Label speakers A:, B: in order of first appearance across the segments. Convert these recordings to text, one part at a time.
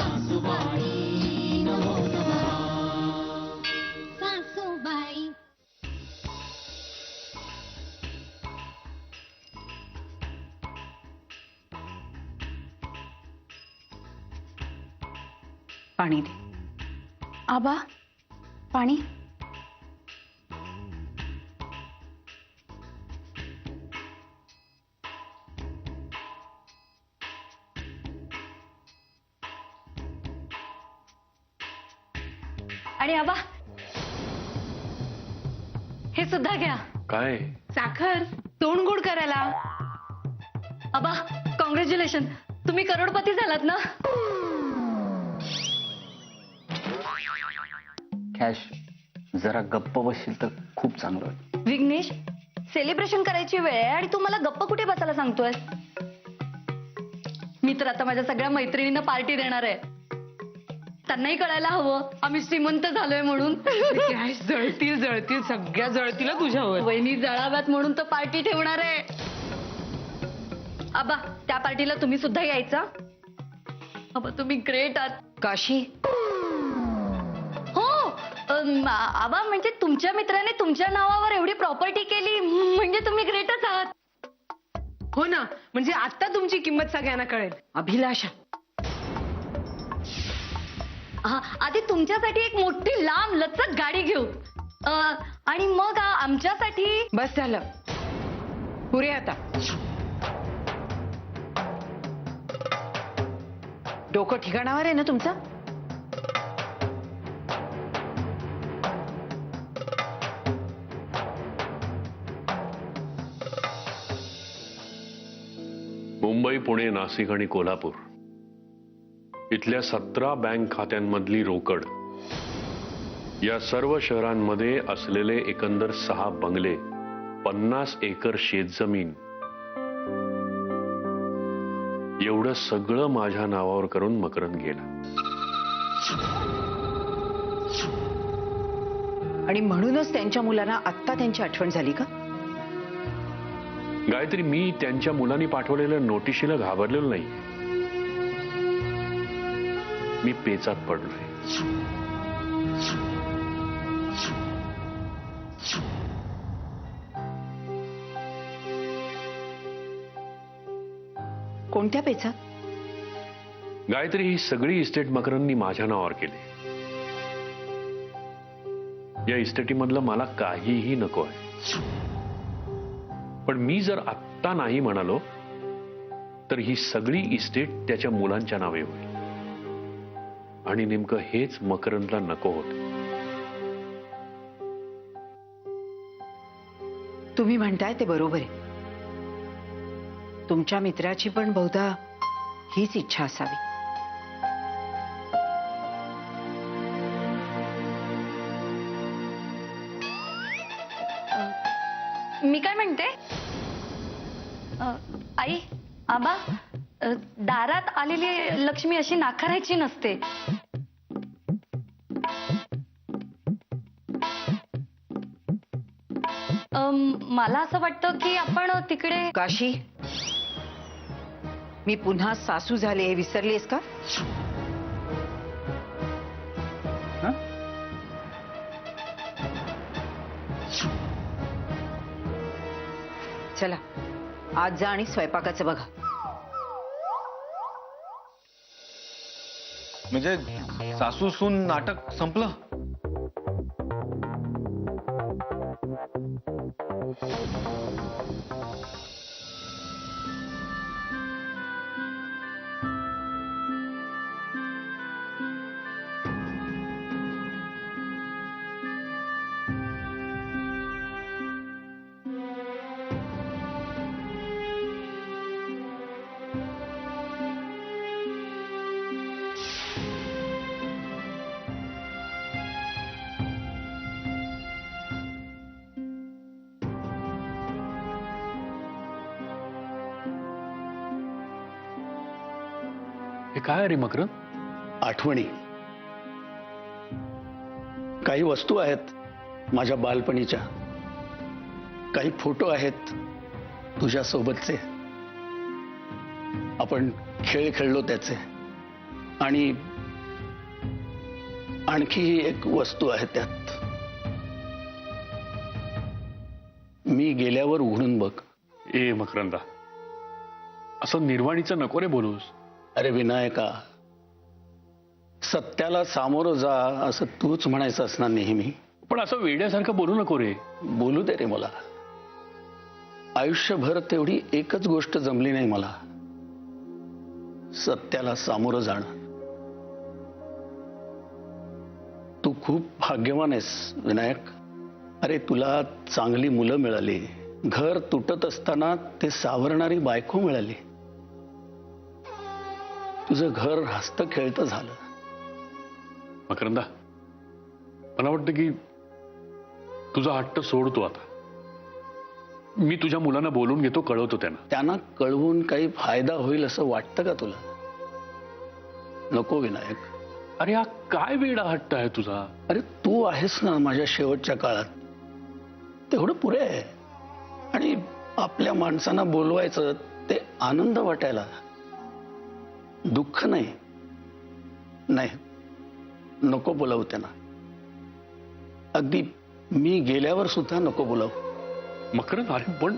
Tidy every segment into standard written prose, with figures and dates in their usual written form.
A: सासूबाई नमो नमः सासूबाई.
B: पाणी दे. आबा पाणी. आणि आबा हे सुद्धा घ्या.
C: काय?
B: साखर तोंड गोड करायला. आबा कॉंग्रॅच्युलेशन, तुम्ही करोडपती झालात ना.
D: कॅश जरा गप्प बसशील तर खूप चांगलं होईल.
B: विघ्नेश, सेलिब्रेशन करायची वेळ आहे आणि तू मला गप्प कुठे बसायला सांगतोय. मी तर आता माझ्या सगळ्या मैत्रिणींना पार्टी देणार आहे. त्यांनाही कळायला हवं आम्ही श्रीमंत झालोय म्हणून.
E: काय जळतील जळतील सगळ्या जळतील तुझ्यावर.
B: वहिनी जळाव्यात म्हणून तर पार्टी ठेवणार आहे. आबा त्या पार्टीला तुम्ही सुद्धा यायचा. आबा तुम्ही ग्रेट आहात.
E: काशी
B: हो आबा म्हणजे तुमच्या मित्राने तुमच्या नावावर एवढी प्रॉपर्टी केली म्हणजे तुम्ही ग्रेटच आहात.
E: हो ना, म्हणजे आता तुमची किंमत सगळ्यांना कळेल. अभिलाषा
B: हा, आधी तुमच्यासाठी एक मोठी लांब लचक गाडी घेऊ आणि मग आमच्यासाठी.
E: बस झालं, पुरे आता. डोकं ठिकाणावर आहे ना तुमचं.
C: मुंबई, पुणे, नाशिक आणि कोल्हापूर इथल्या 17 बँक खात्यांमधली रोकड, या सर्व शहरांमध्ये असलेले एकंदर 6 बंगले, 50 एकर शेतजमीन, एवढं सगळं माझ्या नावावर करून मकरंद गेला.
E: आणि म्हणूनच त्यांच्या मुलांना आत्ता त्यांची आठवण झाली का?
C: गायत्री, मी त्यांच्या मुलांनी पाठवलेल्या नोटिशीला घाबरलेलो नाही. मी पेचात पडलोय.
E: कोणत्या पेचात?
C: गायत्री, ही सगळी इस्टेट मकरंदनी माझ्या नावावर केली. या इस्टेटीमधलं मला काहीही नको आहे. पण मी जर आत्ता नाही म्हणालो तर ही सगळी इस्टेट त्याच्या मुलांच्या नावे होईल. आणि नेमकं हेच मकरंदला नको होत.
E: तुम्ही म्हणताय ते बरोबर आहे. तुमच्या मित्राची पण बहुधा हीच इच्छा असावी.
B: मी काय म्हणते आई, आबा, दारात आलेली लक्ष्मी अशी नाकारायची नसते. मला असं वाटतं की आपण तिकडे.
E: काशी, मी पुन्हा सासू झाले हे विसरलेस का? चला आज जा आणि स्वयंपाकाचं बघा.
F: म्हणजे सासू सून नाटक संपलं?
C: हे काय रे मकरंद?
G: आठवणी. काही वस्तू आहेत माझ्या बालपणीच्या, काही फोटो आहेत तुझ्या सोबतचे, आपण खेळ खेळलो त्याचे, आणि आणखी एक वस्तू आहे त्यात. मी गेल्यावर उघडून बघ.
C: ए मकरंदा, असं निर्वाणीचं नको रे बोलूस.
G: अरे विनायका, सत्याला सामोरं जा असं तूच म्हणायचं असणार नेहमी.
C: पण असं वेड्यासारखं बोलू नको रे.
G: बोलू दे रे मला. आयुष्यभर तेवढी एकच गोष्ट जमली नाही मला, सत्याला सामोरं जाणं. तू खूप भाग्यवान आहेस विनायक. अरे तुला चांगली मुलं मिळाली, घर तुटत असताना ते सावरणारी बायको मिळाली, तुझं घर हसतं खेळतं झालं.
C: मकरंदा, मला वाटतं की तुझा हट्ट सोडतो आता. मी तुझ्या मुलांना बोलून घेतो, कळवतो
G: त्यांना कळवून काही फायदा होईल असं वाटतं का तुला? नको विनायक.
C: अरे हा काय वेडा हट्ट आहे तुझा.
G: अरे तू आहेस ना माझ्या शेवटच्या काळात, तेवढं पुरे आहे. आणि आपल्या माणसांना बोलवायचं ते आनंद वाटायला, दुःख नाही. नाही, नको बोलावू त्यांना. अगदी मी गेल्यावर सुद्धा नको बोलावू.
C: मकरंद, अरे पण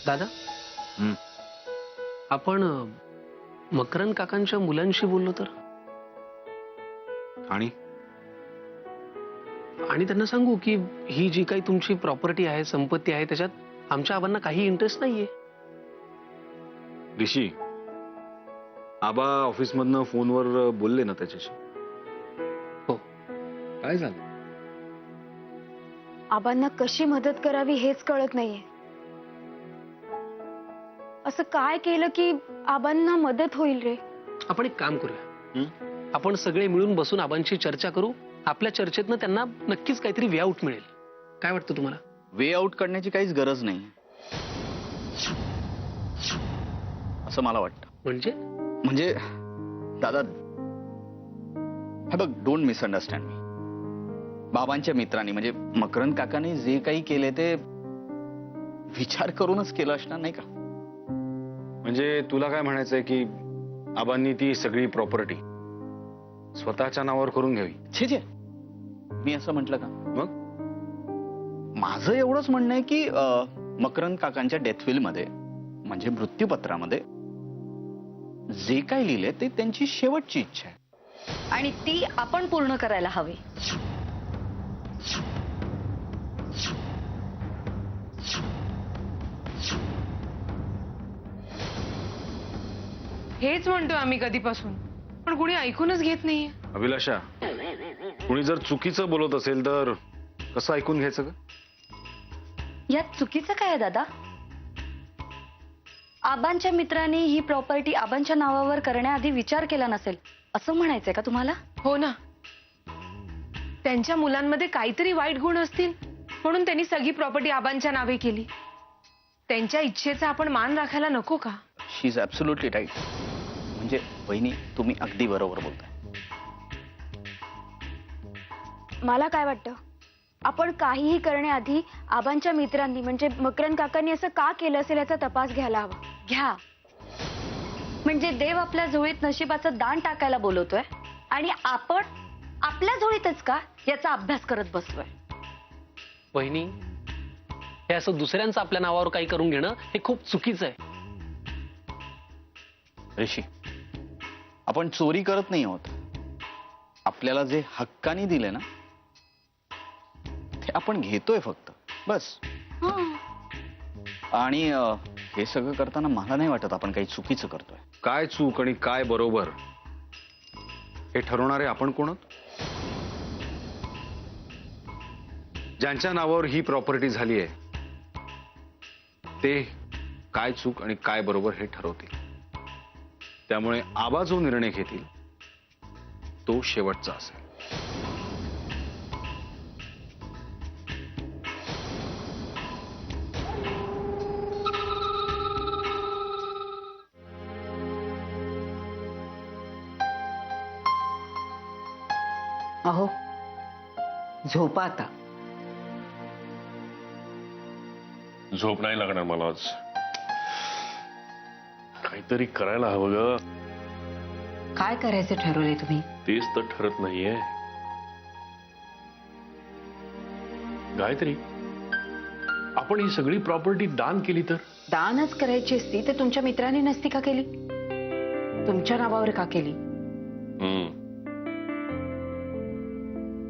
H: दादा, आपण मकरंद काकांच्या मुलांशी बोललो तर?
F: आणि
H: त्यांना सांगू की ही जी काही तुमची प्रॉपर्टी आहे, संपत्ती आहे, त्याच्यात आमच्या आबांना काही इंटरेस्ट नाहीये.
F: ऋषी, आबा ऑफिस मधनं फोनवर बोलले ना त्याच्याशी?
H: हो.
F: काय झालं?
B: आबांना कशी मदत करावी हेच कळत नाहीये. असं काय केलं की आबांना मदत होईल रे?
H: आपण एक काम करूया, आपण सगळे मिळून बसून आबांची चर्चा करू. आपल्या चर्चेतनं त्यांना नक्कीच काहीतरी वे आउट मिळेल. काय वाटतं तुम्हाला?
D: वे आउट करण्याची काहीच गरज नाही असं मला वाटतं. म्हणजे दादा, हे बघ, डोंट मिसअंडरस्टँड मी. बाबांच्या मित्रांनी म्हणजे मकरंद काकाने जे काही केले ते विचार करूनच केलं असणार नाही का?
F: म्हणजे तुला काय म्हणायचंय की आबांनी ती सगळी प्रॉपर्टी स्वतःच्या नावावर करून घ्यावी?
D: छे छे, मी असं म्हटलं का?
F: मग
D: माझं एवढंच म्हणणं आहे की मकरंद काकांच्या डेथविल मध्ये म्हणजे मृत्यूपत्रामध्ये जे काही लिहिले ते त्यांची शेवटची इच्छा आहे
B: आणि ती आपण पूर्ण करायला हवी.
E: हेच म्हणतोय आम्ही कधीपासून, पण कुणी ऐकूनच घेत नाहीये.
F: अभिलाषा, कुणी जर चुकीचं बोलत असेल तर कसं ऐकून घ्यायचं का?
B: यात चुकीचं काय आहे दादा? आबांच्या मित्रांनी ही प्रॉपर्टी आबांच्या नावावर करण्याआधी विचार केला नसेल असं म्हणायचंय का तुम्हाला?
E: हो ना, त्यांच्या मुलांमध्ये काहीतरी वाईट गुण असतील म्हणून त्यांनी सगळी प्रॉपर्टी आबांच्या नावे केली. त्यांच्या इच्छेचा आपण मान राखायला नको का?
D: शी इज ॲब्सोल्युटली राईट. म्हणजे वहिनी, तुम्ही अगदी बरोबर बोलताय.
B: मला काय वाटतं, आपण काहीही करण्याआधी आबांच्या मित्रांनी म्हणजे मकरंद काकांनी असं का केलं असेल याचा तपास घ्यायला हवा. घ्या, म्हणजे देव आपल्या झोळीत नशिबाचं दान टाकायला बोलवतोय आणि आपण आपल्या झोळीतच का याचा अभ्यास करत बसलोय.
H: वहिनी, हे असं दुसऱ्यांचं आपल्या नावावर काही करून घेणं हे खूप चुकीचं आहे.
D: ऋषी, आपण चोरी करत नाही आहोत. आपल्याला जे हक्काने दिले ना ते आपण घेतोय फक्त, बस. आणि हे सगळं करताना मला नाही वाटत आपण काही चुकीचं करतोय.
F: काय चूक आणि काय बरोबर हे ठरवणारे आपण कोण आहोत? ज्यांच्या नावावर ही प्रॉपर्टी झाली आहे ते काय चूक आणि काय बरोबर हे ठरवतील. त्यामुळे आबा जो निर्णय घेतील तो शेवटचा असेल.
I: अहो झोपा आता.
C: झोप नाही लागणार मला आज. काहीतरी करायला हवं ग.
I: काय करायचं ठरवलंय तुम्ही?
C: तेच तर ठरत नाहीये. गायत्री, आपण ही सगळी प्रॉपर्टी दान केली तर?
I: दानच करायची असती तर तुमच्या मित्राने नसती का केली? तुमच्या नावावर का केली?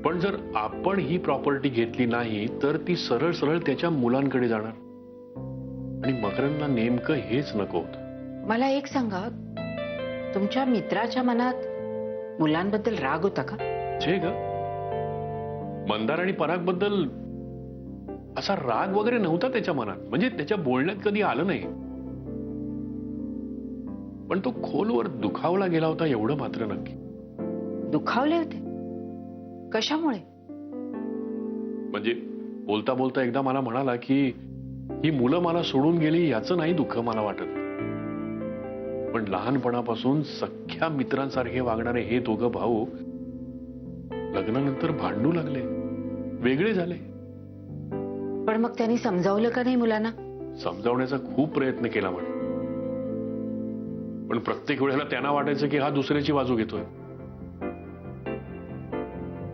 C: पण जर आपण ही प्रॉपर्टी घेतली नाही तर ती सरळ सरळ त्याच्या मुलांकडे जाणार. आणि मकरंदला नेमकं हेच नको होतं.
I: मला एक सांगा, तुमच्या मित्राच्या मनात मुलांबद्दल राग होता का?
C: छे ग, मंदार आणि पराग बद्दल असा राग वगैरे नव्हता त्याच्या मनात. म्हणजे त्याच्या बोलण्यात कधी आलं नाही. पण तो खोलवर दुखावला गेला होता एवढं मात्र नक्की.
I: दुखावले होते? कशामुळे?
C: म्हणजे बोलता बोलता एकदा मला म्हणाला की ही मुलं मला सोडून गेली याचं नाही दुःख मला वाटत, पण लहानपणापासून सख्ख्या मित्रांसारखे वागणारे हे दोघं भाऊ लग्नानंतर भांडू लागले, वेगळे झाले.
I: पण मग त्यांनी समजावलं का नाही मुलांना?
C: समजावण्याचा खूप प्रयत्न केला म्हणे, पण प्रत्येक वेळेला त्यांना वाटायचं की हा दुसऱ्याची बाजू घेतोय.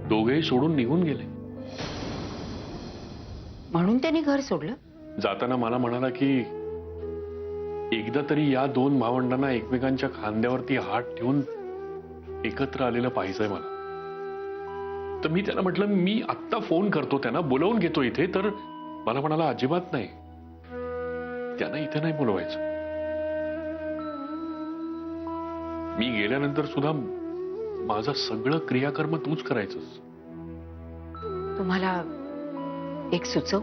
C: दोघेही सोडून निघून गेले.
I: म्हणून त्यांनी घर सोडलं?
C: जाताना मला म्हणाला की एकदा तरी या दोन भावंडांना एकमेकांच्या खांद्यावरती हात ठेवून एकत्र आलेलं पाहिजंय मला. तर मी त्याला म्हटलं मी आत्ता फोन करतो, त्यांना बोलवून घेतो इथे. तर मला म्हणाला अजिबात नाही, त्यांना इथे नाही बोलवायचं. मी गेल्यानंतर सुद्धा माझं सगळं क्रियाकर्म तूच करायचंस.
I: तुम्हाला एक सुचव?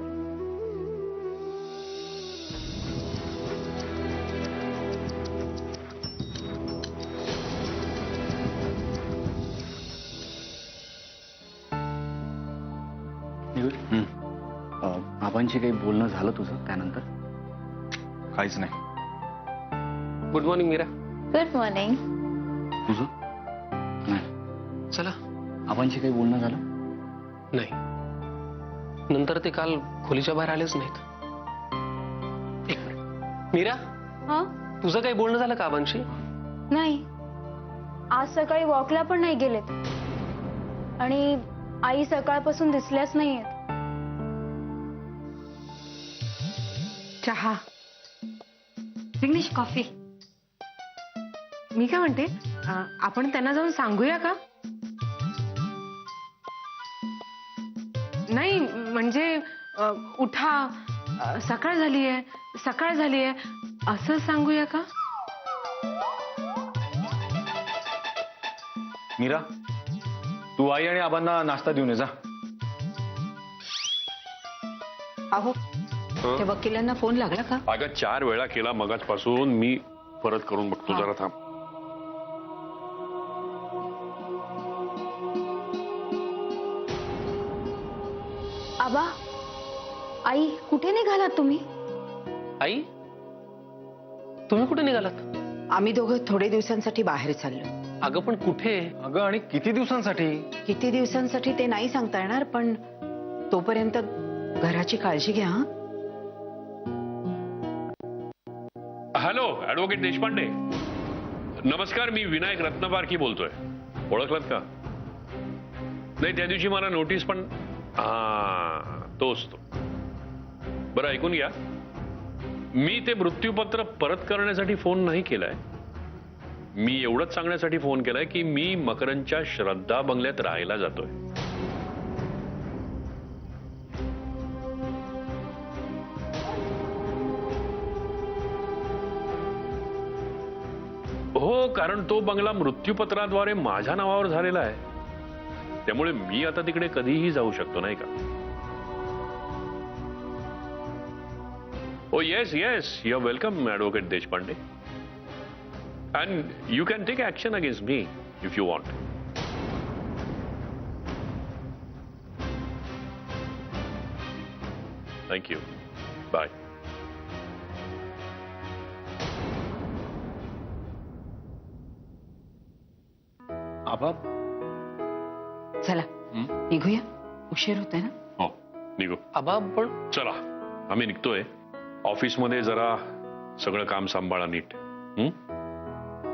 D: आबांशी काही बोलणं झालं तुझं त्यानंतर?
F: काहीच नाही.
H: Good morning Meera.
B: Good morning.
D: तुझं? नाही.
H: चला.
D: आबांशी काही बोलणं झालं?
H: नाही. नंतर ते काल खोलीच्या बाहेर आलेच नाहीत. एक मिनिट. मीरा,
B: हा?
H: तुझं काही बोलणं झालं का आबांशी?
B: नाही. आज सकाळी वॉकला पण नाही गेलेत आणि आई सकाळपासून दिसल्याच नाहीयेत.
E: चहा.
B: विघ्नेश, कॉफी.
E: मी काय म्हणते, आपण त्यांना जाऊन सांगूया का? नाही म्हणजे उठा, सकाळ झालीये, सकाळ झालीये असं सांगूया का?
F: मीरा, तू आई आणि आबांना नाश्ता देऊन ये जा.
I: अहो त्या वकिलांना फोन लागला का?
C: अगं 4 वेळा केला मगाचपासून. मी परत करून बघतो, जरा थांब.
B: आबा, आई, कुठे निघालात तुम्ही?
H: आई, तुम्ही कुठे निघालात?
I: आम्ही दोघं थोडे दिवसांसाठी बाहेर चाललो.
H: अगं पण कुठे?
F: अगं आणि किती दिवसांसाठी?
I: किती दिवसांसाठी ते नाही सांगता येणार, पण तोपर्यंत घराची काळजी घ्या.
C: Hello, advocate Deshpande. नमस्कार, मी विनायक रत्नपारखी बोलतोय. ओळखलात का? नाही, त्या दिवशी मला नोटीस पण. तोच तो. बरं ऐकून घ्या, मी ते मृत्यूपत्र परत करण्यासाठी फोन नाही केलाय. मी एवढंच सांगण्यासाठी फोन केलाय की मी मकरंदच्या श्रद्धा बंगल्यात राहायला जातोय. हो, कारण तो बंगला मृत्यूपत्राद्वारे माझ्या नावावर झालेला आहे. त्यामुळे मी आता तिकडे कधीही जाऊ शकतो, नाही का? Oh, yes, you're welcome, Advocate Deshpande. And you can take action against me if you want. Thank you. Bye.
F: आबा,
I: चला निघूया, उशीर होतोय ना.
C: हो निघू.
H: आबा पण
C: चला आम्ही निघतोय. ऑफिसमध्ये जरा सगळं काम सांभाळा नीट.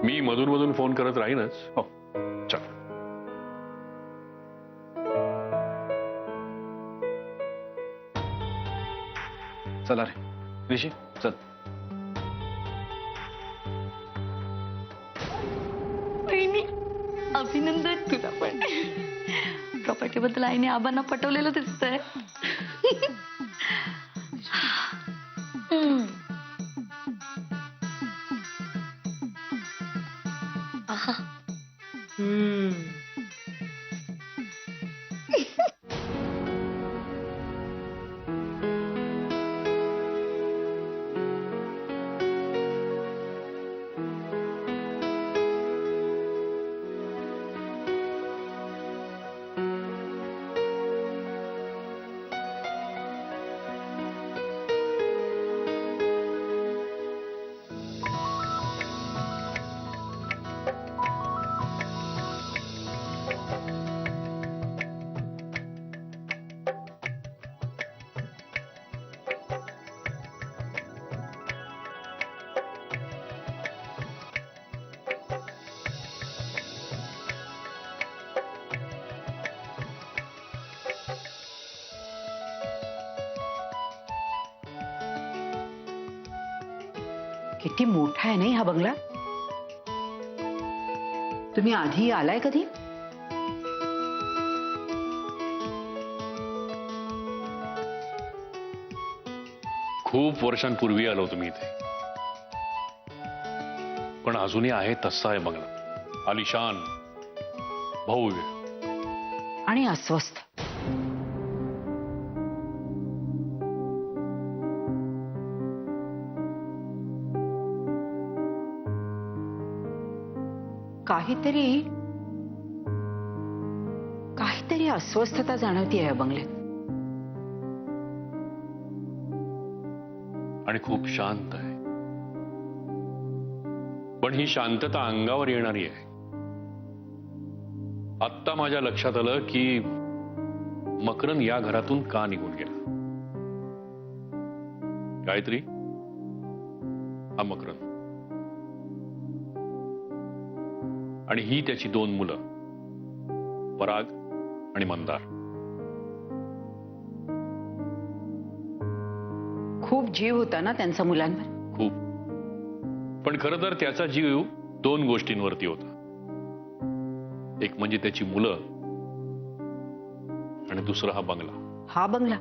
C: मी मधून मधून फोन करत राहीनच. हो चला.
F: चला रे ऋषी चल.
A: अभिनंदन तुला पण. प्रॉपर्टी बद्दल आईने आबांना पटवलेलं दिसतंय.
I: किती मोठा आहे नाही हा बंगला. तुम्ही आधी आलाय कधी?
C: खूप वर्षांपूर्वी आलो तुम्ही इथे. पण अजूनही आहे तसा आहे बंगला. आलिशान, भव्य
I: आणि अस्वस्थ. काहीतरी अस्वस्थता जाणवतीये या बंगल्यात.
C: आणि खूप शांत आहे. पण ही शांतता अंगावर येणारी आहे. आत्ता माझ्या लक्षात आलं की मकरंद या घरातून का निघून गेला. गायत्री, हा मकरंद आणि ही त्याची 2 मुलं, पराग आणि मंदार.
I: खूप जीव होता ना त्यांचा मुलांवर.
C: खूप. पण खरं तर त्याचा जीव 2 गोष्टींवरती होता. एक म्हणजे त्याची मुलं आणि दुसरा हा बंगला.
I: हा बंगला?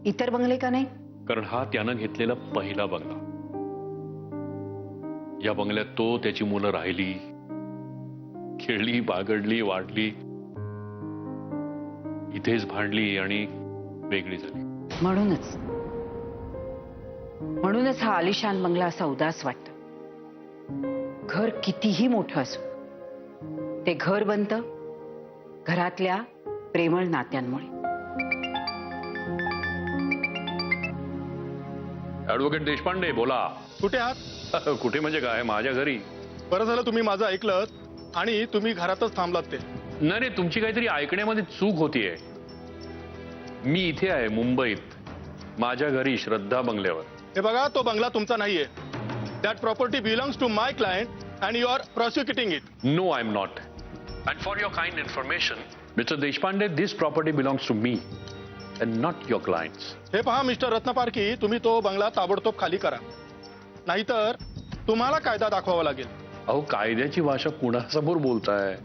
I: इतर बंगले का नाही?
C: कारण हा त्यानं घेतलेला पहिला बंगला. या बंगल्यात तो, त्याची मुलं राहिली, खेळली, बागडली, वाढली, इथेच भांडली आणि वेगळी झाली.
I: म्हणूनच हा आलिशान बंगला असा उदास वाटतो. घर कितीही मोठं असो, ते घर बनतं घरातल्या प्रेमळ नात्यांमुळे.
C: ऍडव्होकेट देशपांडे बोला.
J: कुठे आहात?
C: कुठे म्हणजे काय, माझ्या घरी.
J: बरं झालं तुम्ही माझं ऐकलं आणि तुम्ही घरातच थांबलात ते.
C: नाही, तुमची काहीतरी ऐकण्यामध्ये चूक होतीये. मी इथे आहे मुंबईत, माझ्या घरी श्रद्धा बंगल्यावर.
J: हे बघा, तो बंगला तुमचा नाहीये. That property belongs to my client and you are prosecuting it.
C: No, I am not. And for your kind information, mister Deshpande, this property belongs to me and not your clients.
J: हे पहा मिस्टर रत्नपारकी, तुम्ही तो बंगला ताबडतोब खाली करा, नाहीतर तुम्हाला कायदा दाखवावा लागेल.
C: अहो, कायद्याची भाषा कुणासमोर बोलताय?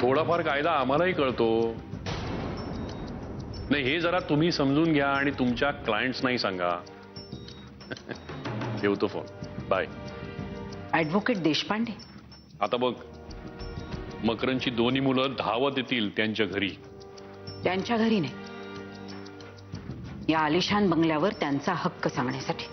C: थोडाफार कायदा आम्हालाही कळतो. नाही, हे जरा तुम्ही समजून घ्या आणि तुमच्या क्लायंट्सनाही सांगा. ठेवतो फोन. बाय.
I: ऍडव्होकेट देशपांडे,
C: आता बघ, मकरंदची 2 मुलं धावत येतील त्यांच्या घरी.
I: त्यांच्या घरी नाही, या आलिशान बंगल्यावर त्यांचा हक्क सांगण्यासाठी.